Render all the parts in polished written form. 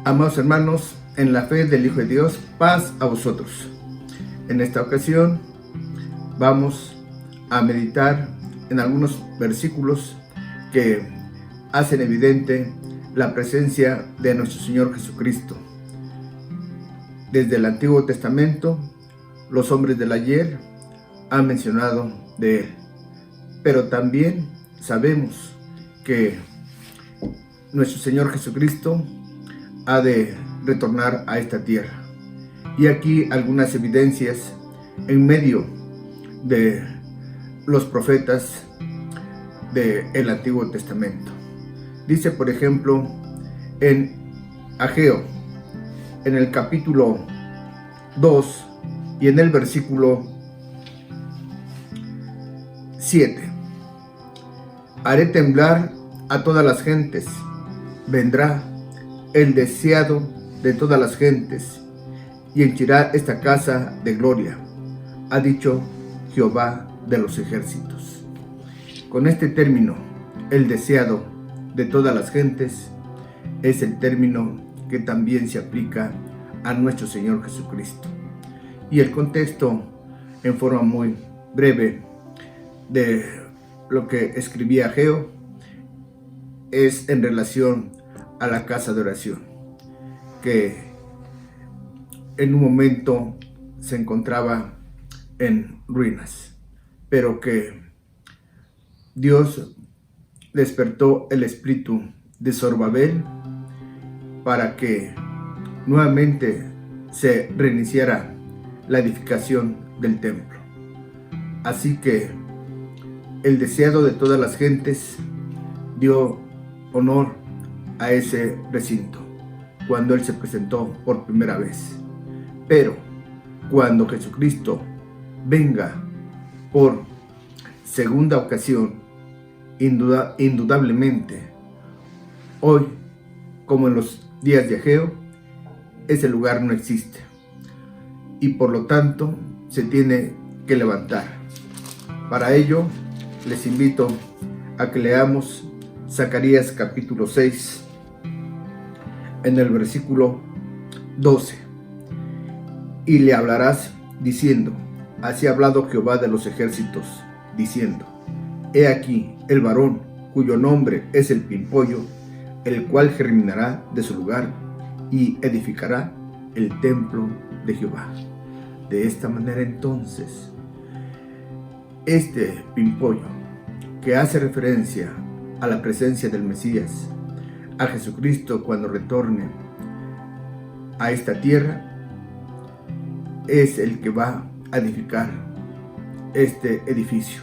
Amados hermanos, en la fe del Hijo de Dios, paz a vosotros. En esta ocasión vamos a meditar en algunos versículos que hacen evidente la presencia de nuestro Señor Jesucristo. Desde el Antiguo Testamento, los hombres del ayer han mencionado de Él, pero también sabemos que nuestro Señor Jesucristo ha de retornar a esta tierra. Y aquí algunas evidencias en medio de los profetas del Antiguo Testamento. Dice, por ejemplo, en Ageo, en el capítulo 2 y en el versículo 7: haré temblar a todas las gentes, vendrá el deseado de todas las gentes, y henchirá esta casa de gloria, ha dicho Jehová de los ejércitos. Con este término, el deseado de todas las gentes, es el término que también se aplica a nuestro Señor Jesucristo. Y el contexto, en forma muy breve, de lo que escribía Ageo, es en relación a la casa de oración, que en un momento se encontraba en ruinas, pero que Dios despertó el espíritu de Zorobabel para que nuevamente se reiniciara la edificación del templo. Así que el deseado de todas las gentes dio honor a ese recinto cuando Él se presentó por primera vez. Pero cuando Jesucristo venga por segunda ocasión, indudablemente, hoy, como en los días de Ageo, ese lugar no existe, y por lo tanto se tiene que levantar. Para ello, les invito a que leamos Zacarías capítulo 6, en el versículo 12. Y le hablarás diciendo: así ha hablado Jehová de los ejércitos, diciendo: he aquí el varón cuyo nombre es el pimpollo, el cual germinará de su lugar y edificará el templo de Jehová. De esta manera entonces, este pimpollo, que hace referencia a la presencia del Mesías, a Jesucristo cuando retorne a esta tierra, es el que va a edificar este edificio,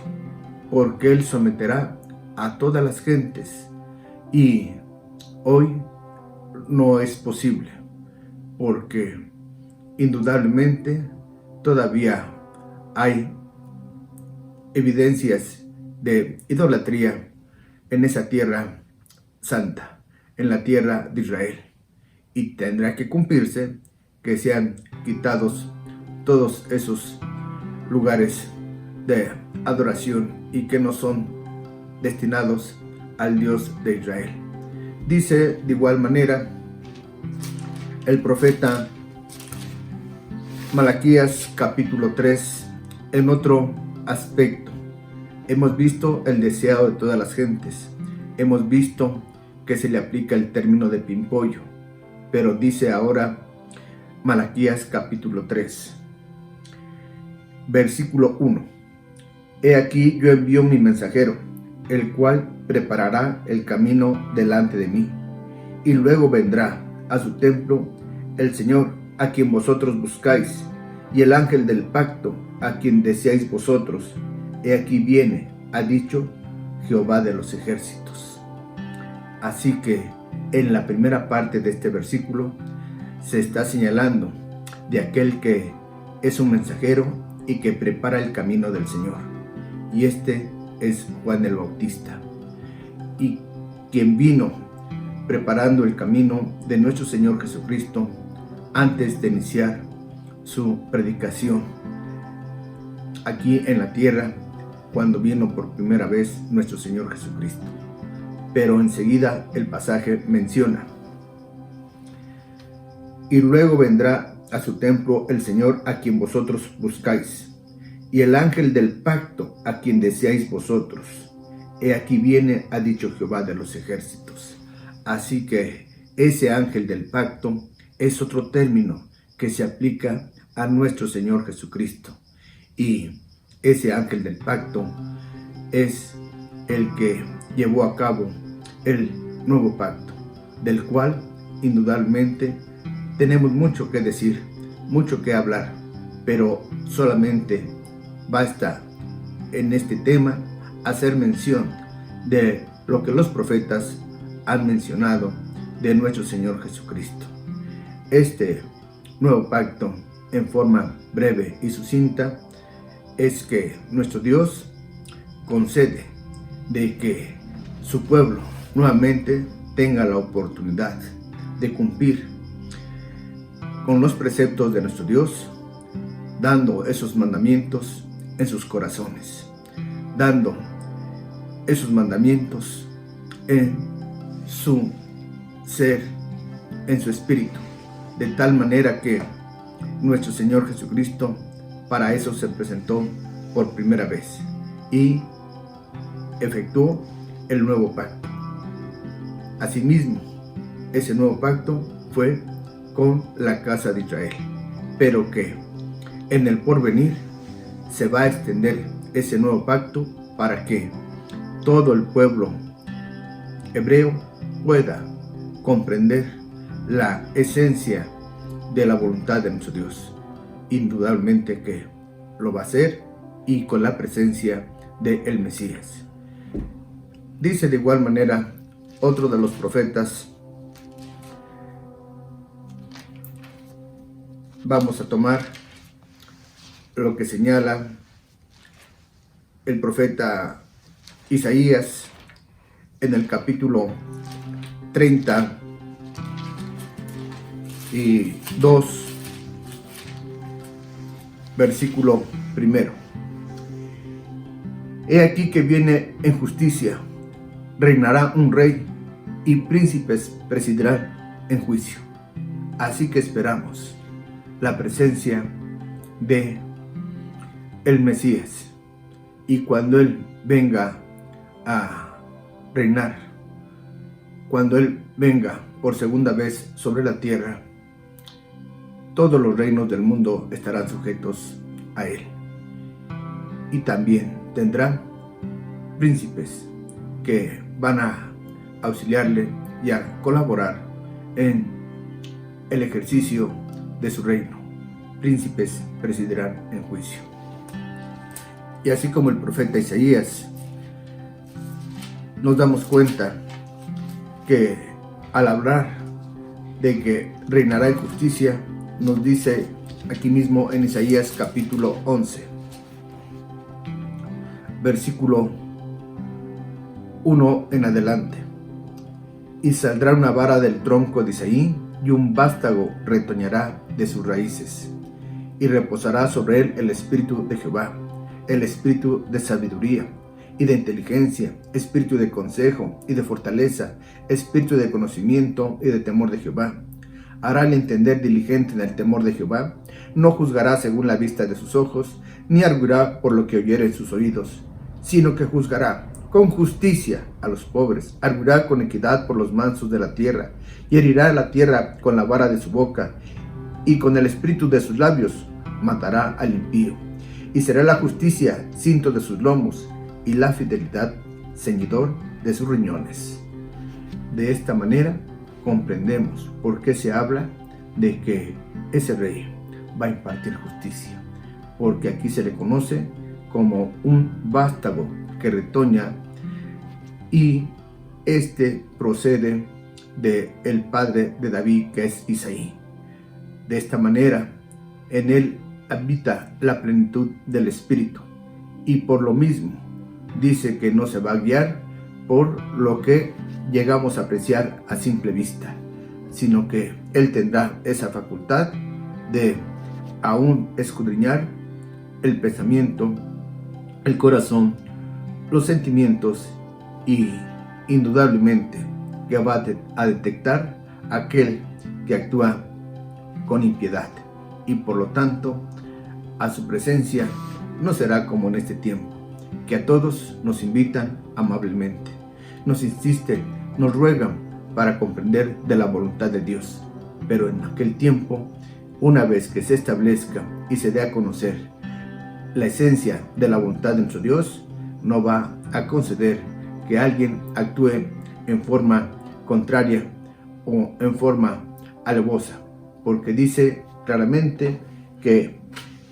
porque Él someterá a todas las gentes, y hoy no es posible, porque indudablemente todavía hay evidencias de idolatría en esa tierra santa, en la tierra de Israel, y tendrá que cumplirse que sean quitados todos esos lugares de adoración y que no son destinados al Dios de Israel. Dice de igual manera el profeta Malaquías capítulo 3, en otro aspecto. Hemos visto el deseado de todas las gentes, hemos visto que se le aplica el término de pimpollo, pero dice ahora Malaquías capítulo 3, versículo 1: he aquí yo envío mi mensajero, el cual preparará el camino delante de mí, y luego vendrá a su templo el Señor a quien vosotros buscáis, y el ángel del pacto a quien deseáis vosotros. He aquí viene, ha dicho Jehová de los ejércitos. Así que en la primera parte de este versículo se está señalando de aquel que es un mensajero y que prepara el camino del Señor, y este es Juan el Bautista, y quien vino preparando el camino de nuestro Señor Jesucristo antes de iniciar su predicación aquí en la tierra, cuando vino por primera vez nuestro Señor Jesucristo. Pero enseguida el pasaje menciona: y luego vendrá a su templo el Señor a quien vosotros buscáis, y el ángel del pacto a quien deseáis vosotros. He aquí viene, ha dicho Jehová de los ejércitos. Así que ese ángel del pacto es otro término que se aplica a nuestro Señor Jesucristo. Y ese ángel del pacto es el que llevó a cabo el nuevo pacto, del cual indudablemente tenemos mucho que decir, mucho que hablar, pero solamente basta en este tema hacer mención de lo que los profetas han mencionado de nuestro Señor Jesucristo. Este nuevo pacto, en forma breve y sucinta, es que nuestro Dios concede de que su pueblo nuevamente tenga la oportunidad de cumplir con los preceptos de nuestro Dios, dando esos mandamientos en sus corazones, dando esos mandamientos en su ser, en su espíritu, de tal manera que nuestro Señor Jesucristo para eso se presentó por primera vez y efectuó el nuevo pacto. Asimismo, ese nuevo pacto fue con la casa de Israel, pero que en el porvenir se va a extender ese nuevo pacto para que todo el pueblo hebreo pueda comprender la esencia de la voluntad de nuestro Dios. Indudablemente que lo va a hacer, y con la presencia del Mesías. Dice de igual manera otro de los profetas. Vamos a tomar lo que señala el profeta Isaías en el capítulo 32, versículo 1. He aquí que viene en justicia, reinará un rey, y príncipes presidirán en juicio. Así que esperamos la presencia de el Mesías, y cuando Él venga a reinar, cuando Él venga por segunda vez sobre la tierra, todos los reinos del mundo estarán sujetos a Él, y también tendrá príncipes que van a auxiliarle y a colaborar en el ejercicio de su reino. Príncipes presidirán en juicio. Y así como el profeta Isaías, nos damos cuenta que al hablar de que reinará en justicia, nos dice aquí mismo en Isaías capítulo 11, versículo 1 en adelante. Y saldrá una vara del tronco de Isaí, y un vástago retoñará de sus raíces, y reposará sobre él el espíritu de Jehová, el espíritu de sabiduría y de inteligencia, espíritu de consejo y de fortaleza, espíritu de conocimiento y de temor de Jehová. Hará el entender diligente en el temor de Jehová, no juzgará según la vista de sus ojos, ni arguirá por lo que oyere en sus oídos, sino que juzgará con justicia a los pobres, arguirá con equidad por los mansos de la tierra, y herirá la tierra con la vara de su boca, y con el espíritu de sus labios matará al impío. Y será la justicia cinto de sus lomos, y la fidelidad ceñidor de sus riñones. De esta manera comprendemos por qué se habla de que ese rey va a impartir justicia, porque aquí se le conoce como un vástago que retoña, y este procede de el padre de David, que es Isaí. De esta manera en él habita la plenitud del Espíritu, y por lo mismo dice que no se va a guiar por lo que llegamos a apreciar a simple vista, sino que él tendrá esa facultad de aún escudriñar el pensamiento, el corazón, los sentimientos, y indudablemente que va a detectar aquel que actúa con impiedad, y por lo tanto a su presencia no será como en este tiempo, que a todos nos invitan amablemente, nos insisten, nos ruegan para comprender de la voluntad de Dios. Pero en aquel tiempo, una vez que se establezca y se dé a conocer la esencia de la voluntad de nuestro Dios, no va a conceder que alguien actúe en forma contraria o en forma alevosa, porque dice claramente que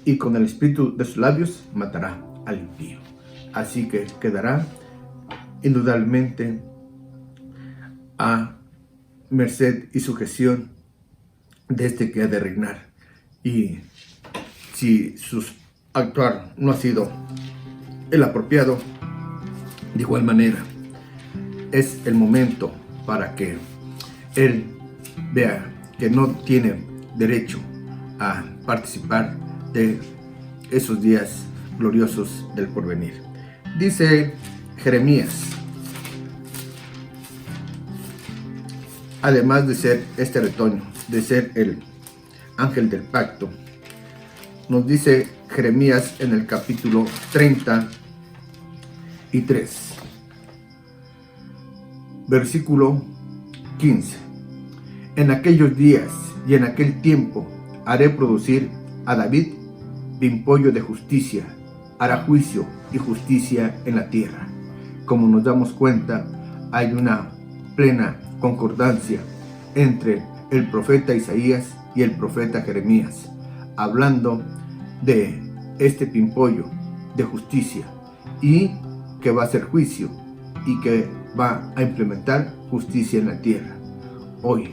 y con el espíritu de sus labios matará al impío. Así que quedará indudablemente a merced y sujeción de este que ha de reinar. Y si su actuar no ha sido el apropiado, de igual manera es el momento para que él vea que no tiene derecho a participar de esos días gloriosos del porvenir. Dice Jeremías, además de ser este retoño, de ser el ángel del pacto, nos dice Jeremías en el capítulo 33, versículo 15. En aquellos días y en aquel tiempo haré producir a David pimpollo de justicia, hará juicio y justicia en la tierra. Como nos damos cuenta, hay una plena concordancia entre el profeta Isaías y el profeta Jeremías, hablando de este pimpollo de justicia y que va a hacer juicio y que va a implementar justicia en la tierra. Hoy,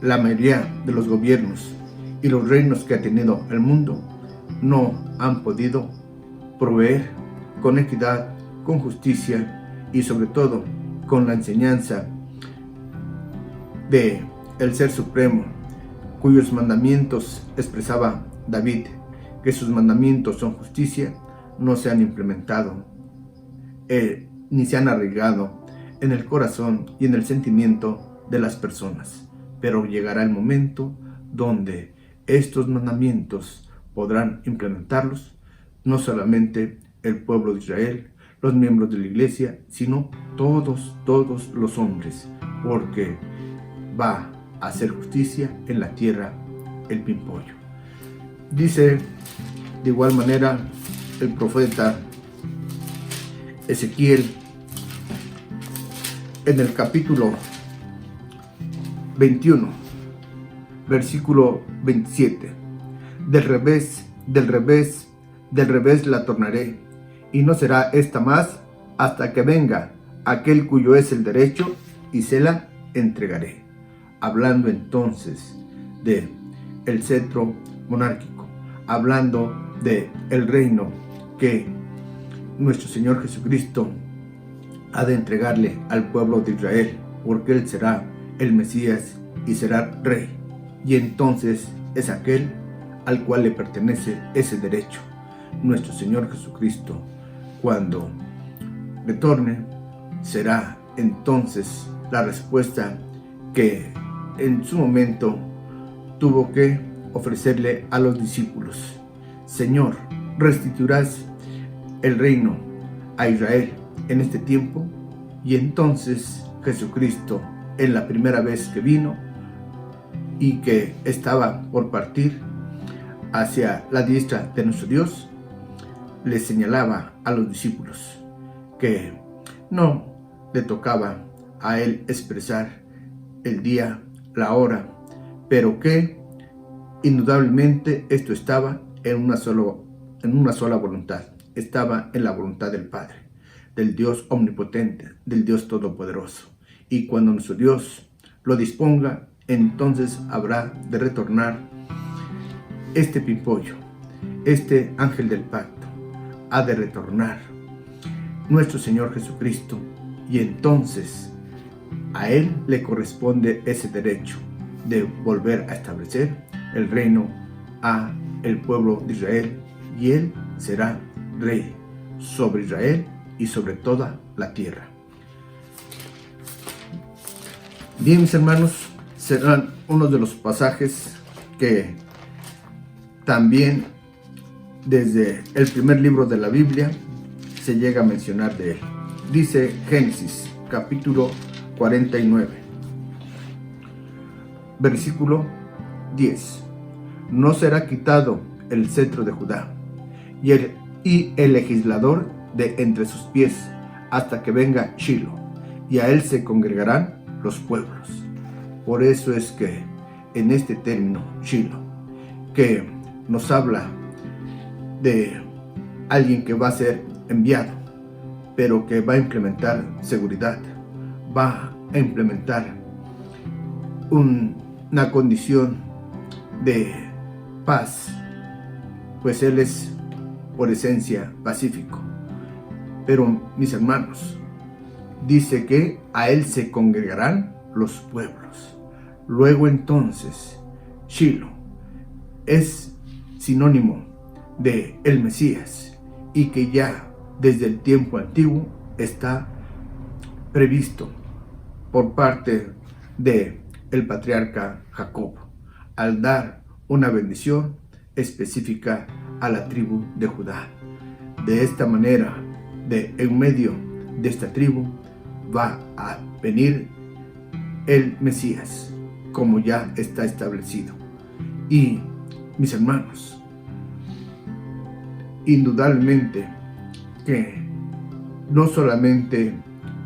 la mayoría de los gobiernos y los reinos que ha tenido el mundo no han podido proveer con equidad, con justicia y sobre todo con la enseñanza de el Ser Supremo, cuyos mandamientos expresaba David, que sus mandamientos son justicia, no se han implementado ni se han arraigado en el corazón y en el sentimiento de las personas. Pero llegará el momento donde estos mandamientos podrán implementarlos no solamente el pueblo de Israel, los miembros de la iglesia, sino todos los hombres, porque va a hacer justicia en la tierra el pimpollo. Dice de igual manera el profeta Ezequiel en el capítulo 21, versículo 27. Del revés la tornaré, y no será esta más hasta que venga aquel cuyo es el derecho, y se la entregaré. Hablando entonces de el cetro monárquico, hablando de el reino que nuestro Señor Jesucristo ha de entregarle al pueblo de Israel, porque Él será el Mesías y será rey, y entonces es aquel al cual le pertenece ese derecho. Nuestro Señor Jesucristo, cuando retorne, será entonces la respuesta que en su momento tuvo que ofrecerle a los discípulos. Señor, ¿restituirás el reino a Israel en este tiempo? Y entonces Jesucristo, en la primera vez que vino y que estaba por partir hacia la diestra de nuestro Dios, le señalaba a los discípulos que no le tocaba a él expresar el día, la hora, pero que indudablemente esto estaba en una sola voluntad. Estaba en la voluntad del Padre, del Dios omnipotente, del Dios todopoderoso. Y cuando nuestro Dios lo disponga, entonces habrá de retornar este pimpollo, este ángel del pacto. Ha de retornar nuestro Señor Jesucristo, y entonces a Él le corresponde ese derecho de volver a establecer el reino a el pueblo de Israel, y Él será rey sobre Israel y sobre toda la tierra. Bien, mis hermanos, serán unos de los pasajes que también desde el primer libro de la Biblia se llega a mencionar de él. Dice Génesis capítulo 49, versículo 10. No será quitado el cetro de Judá y el legislador de entre sus pies hasta que venga Shiloh, y a él se congregarán los pueblos. Por eso es que en este término Shiloh, que nos habla de alguien que va a ser enviado, pero que va a implementar seguridad, va a implementar una condición de paz, pues Él es por esencia pacífico. Pero mis hermanos, dice que a Él se congregarán los pueblos. Luego entonces, Shiloh es sinónimo de el Mesías, y que ya desde el tiempo antiguo está previsto por parte de el patriarca Jacob, al dar una bendición específica a la tribu de Judá. De esta manera, en medio de esta tribu va a venir el Mesías, como ya está establecido. Y mis hermanos, indudablemente que no solamente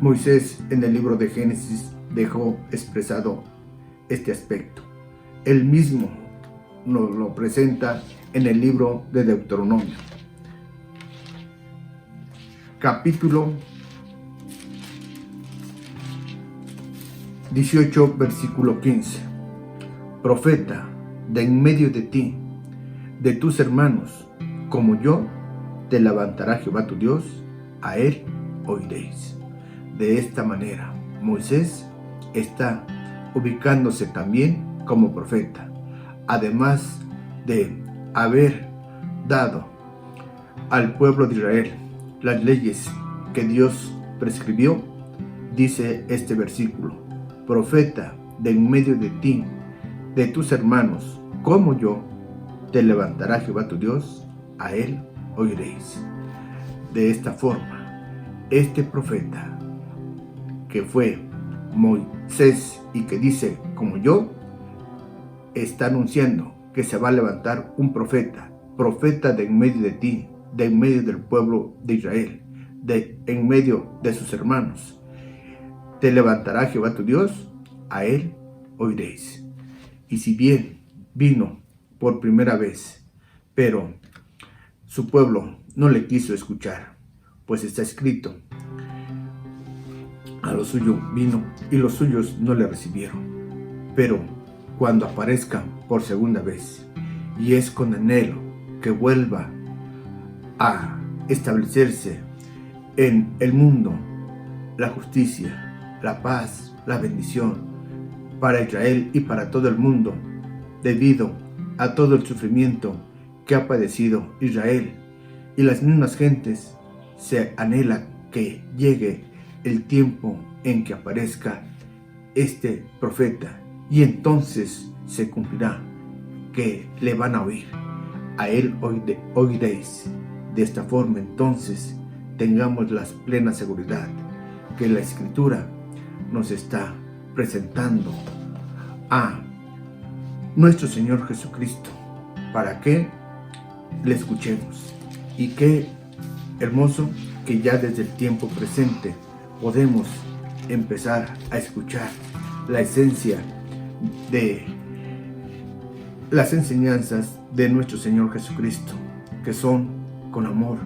Moisés en el libro de Génesis dejó expresado este aspecto, él mismo nos lo presenta en el libro de Deuteronomio, capítulo 18, versículo 15. Profeta de en medio de ti, de tus hermanos, como yo, te levantará Jehová tu Dios, a él oiréis. De esta manera, Moisés está ubicándose también como profeta, además de haber dado al pueblo de Israel las leyes que Dios prescribió. Dice este versículo: profeta de en medio de ti, de tus hermanos, como yo, te levantará Jehová tu Dios, a él oiréis. De esta forma, este profeta, que fue Moisés y que dice como yo, está anunciando que se va a levantar un profeta de en medio de ti, de en medio del pueblo de Israel, en medio de sus hermanos. Te levantará Jehová tu Dios, a él oiréis. Y si bien vino por primera vez, pero su pueblo no le quiso escuchar, pues está escrito: a lo suyo vino y los suyos no le recibieron. Pero cuando aparezca por segunda vez, y es con anhelo que vuelva a establecerse en el mundo la justicia, la paz, la bendición para Israel y para todo el mundo, debido a todo el sufrimiento que ha padecido Israel y las mismas gentes, se anhela que llegue el tiempo en que aparezca este profeta, y entonces se cumplirá que le van a oír, a él oiréis. De esta forma entonces tengamos la plena seguridad que la Escritura nos está presentando a nuestro Señor Jesucristo para que le escuchemos. Y qué hermoso que ya desde el tiempo presente podemos empezar a escuchar la esencia de las enseñanzas de nuestro Señor Jesucristo, que son con amor,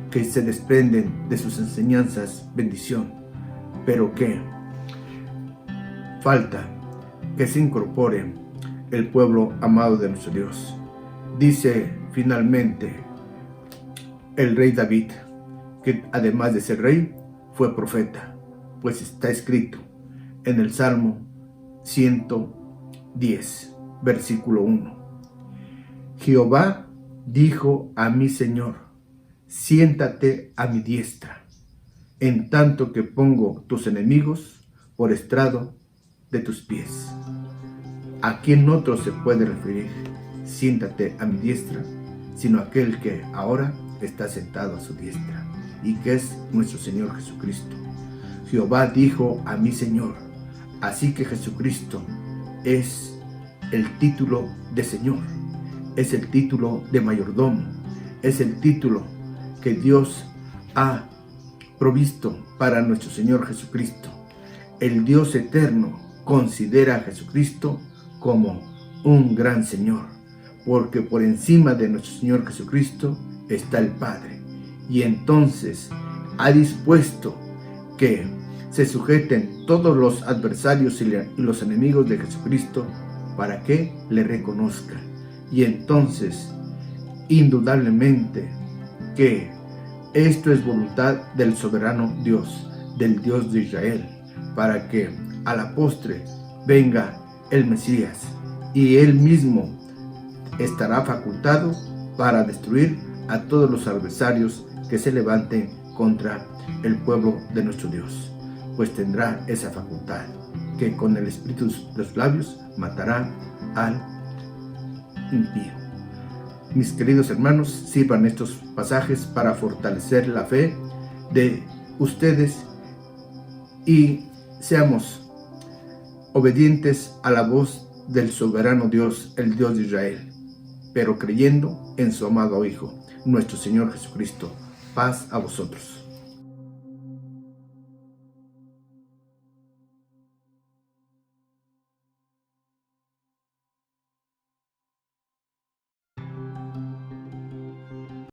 que se desprenden de sus enseñanzas bendición, pero que falta que se incorpore el pueblo amado de nuestro Dios. Dice finalmente el rey David, que además de ser rey, fue profeta, pues está escrito en el Salmo 110, versículo 1. Jehová dijo a mi Señor: siéntate a mi diestra, en tanto que pongo tus enemigos por estrado de tus pies. ¿a quién otro se puede referir? Siéntate a mi diestra, sino aquel que ahora está sentado a su diestra, y que es nuestro Señor Jesucristo. Jehová dijo a mi Señor. Así que Jesucristo es el título de Señor, es el título de mayordomo, es el título que Dios ha provisto para nuestro Señor Jesucristo. El Dios eterno considera a Jesucristo como un gran Señor, porque por encima de nuestro Señor Jesucristo está el Padre, y entonces ha dispuesto que se sujeten todos los adversarios y los enemigos de Jesucristo para que le reconozcan. Y entonces, indudablemente, que esto es voluntad del soberano Dios, del Dios de Israel, para que a la postre venga el Mesías, y él mismo estará facultado para destruir a todos los adversarios que se levanten contra el pueblo de nuestro Dios, pues tendrá esa facultad, que con el espíritu de los labios matará al impío. Mis queridos hermanos, sirvan estos pasajes para fortalecer la fe de ustedes y seamos obedientes a la voz del soberano Dios, el Dios de Israel, pero creyendo en su amado Hijo, nuestro Señor Jesucristo. Paz a vosotros.